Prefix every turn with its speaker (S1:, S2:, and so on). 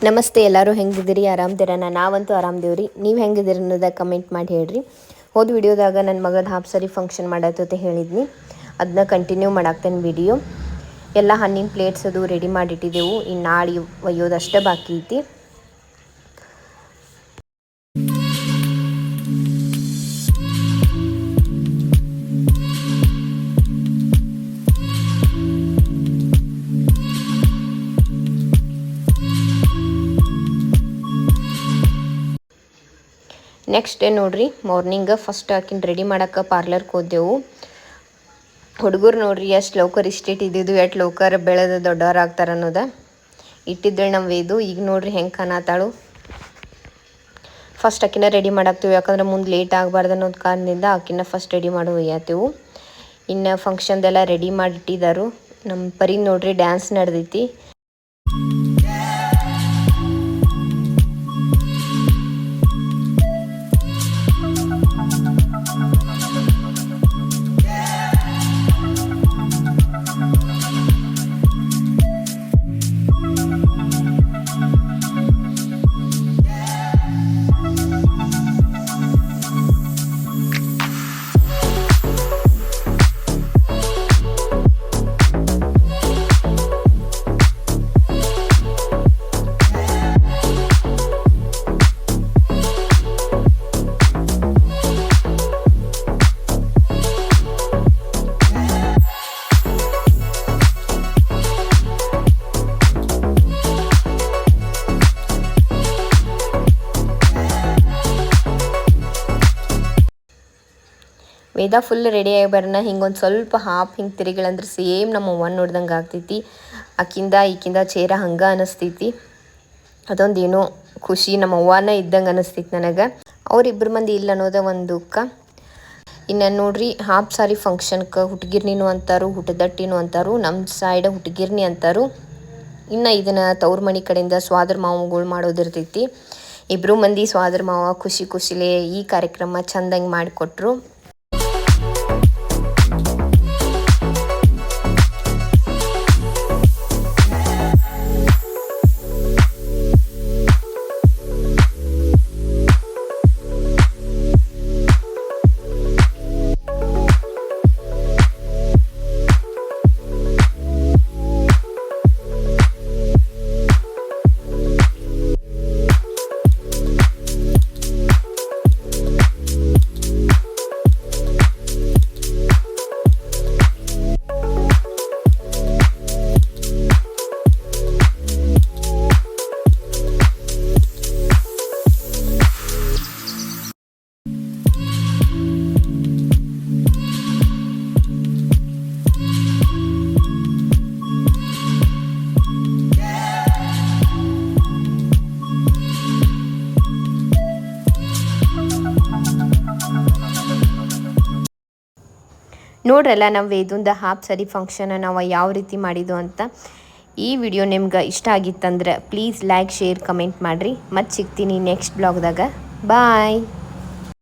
S1: ನಮಸ್ತೆ, ಎಲ್ಲರೂ ಹೆಂಗಿದ್ದೀರಿ? ಆರಾಮ್ದಿರನ? ನಾವಂತೂ ಆರಾಮ್ದೇವ್ರಿ. ನೀವು ಹೆಂಗಿದ್ದೀರಿ ಅನ್ನೋದಾಗ ಕಮೆಂಟ್ ಮಾಡಿ ಹೇಳ್ರಿ. ಹೋದ ವಿಡಿಯೋದಾಗ ನನ್ನ ಮಗದ ಹಾಫ್ ಸಾರಿ ಫಂಕ್ಷನ್ ಮಾಡತ್ತೆ ಹೇಳಿದ್ನಿ, ಅದನ್ನ ಕಂಟಿನ್ಯೂ ಮಾಡಾಕ್ತೇನೆ ವಿಡಿಯೋ. ಎಲ್ಲ ಹಣ್ಣಿನ ಪ್ಲೇಟ್ಸ್ ಅದು ರೆಡಿ ಮಾಡಿಟ್ಟಿದ್ದೆವು. ಇನ್ನು ನಾಳೆ ಒಯ್ಯೋದಷ್ಟೇ ಬಾಕಿ ಐತಿ. ನೆಕ್ಸ್ಟ್ ಡೇ ನೋಡ್ರಿ, ಮಾರ್ನಿಂಗ್ ಫಸ್ಟ್ ಆಕಿನ ರೆಡಿ ಮಾಡೋಕೆ ಪಾರ್ಲರ್ಗೆ ಹೋದೆವು. ಹುಡುಗರು ನೋಡ್ರಿ ಎಷ್ಟು ಲೌಕರ್ ಇದ್ದಿದ್ದು, ಎಷ್ಟು ಲೌಕರ್ ಬೆಳೆದ ದೊಡ್ಡವ್ರು ಆಗ್ತಾರೆ ಅನ್ನೋದು ಇಟ್ಟಿದ್ದೇಳೆ ನಮ್ಮ ವೇದು. ಈಗ ನೋಡ್ರಿ ಹೆಂಗೆ ಕಾಣತಾಳು. ಫಸ್ಟ್ ಆಕಿನ ರೆಡಿ ಮಾಡಾಕ್ತೀವಿ, ಯಾಕಂದ್ರೆ ಮುಂದೆ ಲೇಟ್ ಆಗಬಾರ್ದು ಅನ್ನೋದು ಕಾರಣದಿಂದ ಆಕಿನ ಫಸ್ಟ್ ರೆಡಿ ಮಾಡಿ ಒಯ್ಯಾತೀವಿ. ಇನ್ನು ಫಂಕ್ಷನ್ದೆಲ್ಲ ರೆಡಿ ಮಾಡಿಟ್ಟಿದ್ದಾರು. ನಮ್ಮ ಪರಿ ನೋಡ್ರಿ ಡ್ಯಾನ್ಸ್ ನಡೆದೈತಿ. ವೇದ ಫುಲ್ ರೆಡಿ ಆಗಿ ಬರೋಣ. ಹಿಂಗೊಂದು ಸ್ವಲ್ಪ ಹಾಫ್ ಹಿಂಗೆ ತಿರುಗಿಳಂದ್ರೆ ಸೇಮ್ ನಮ್ಮ ಅವ್ವನ ನೋಡ್ದಂಗೆ ಆಗ್ತೈತಿ. ಆಕಿಂದ ಈಕಿಂದ ಚೇರ ಹಂಗೆ ಅನಿಸ್ತೈತಿ. ಅದೊಂದು ಏನೋ ಖುಷಿ, ನಮ್ಮ ಅವ್ವನ ಇದ್ದಂಗೆ ಅನಿಸ್ತೈತಿ ನನಗೆ. ಅವ್ರಿಬ್ಬರು ಮಂದಿ ಇಲ್ಲ ಅನ್ನೋದ ಒಂದು ದುಃಖ. ಇನ್ನು ನೋಡ್ರಿ, ಹಾಫ್ ಸಾರಿ ಫಂಕ್ಷನ್ಗೆ ಹುಟ್ಗಿರ್ನಿನೂ ಅಂತಾರು, ಹುಟ್ಟದಟ್ಟಿನೂ ಅಂತಾರು. ನಮ್ಮ ಸೈಡ್ ಹುಟ್ಗಿರ್ನಿ ಅಂತಾರು. ಇನ್ನು ಇದನ್ನು ತವ್ರ ಮನೆ ಕಡೆಯಿಂದ ಸ್ವಾದ್ರ ಮಾವುಗಳು ಮಾಡೋದಿರ್ತೈತಿ. ಇಬ್ಬರು ಮಂದಿ ಸ್ವಾದ್ರ ಮಾವ ಖುಷಿಲೇ ಈ ಕಾರ್ಯಕ್ರಮ ಚೆಂದಂಗೆ ಮಾಡಿಕೊಟ್ರು. ನೋಡ್ರಲ್ಲ ನಮ್ಮ ವೇದುಂದ ಹಾಫ್ ಸಾರಿ ಫಂಕ್ಷನ್ ನಾವು ಯಾವ ರೀತಿ ಮಾಡಿದ್ದು ಅಂತ. ಈ ವಿಡಿಯೋ ನಿಮ್ಗೆ ಇಷ್ಟ ಆಗಿತ್ತಂದ್ರೆ ಪ್ಲೀಸ್ ಲೈಕ್, ಶೇರ್, ಕಮೆಂಟ್ ಮಾಡಿರಿ. ಮತ್ತೆ ಸಿಗ್ತೀನಿ ನೆಕ್ಸ್ಟ್ ಬ್ಲಾಗ್ದಾಗ. ಬಾಯ್.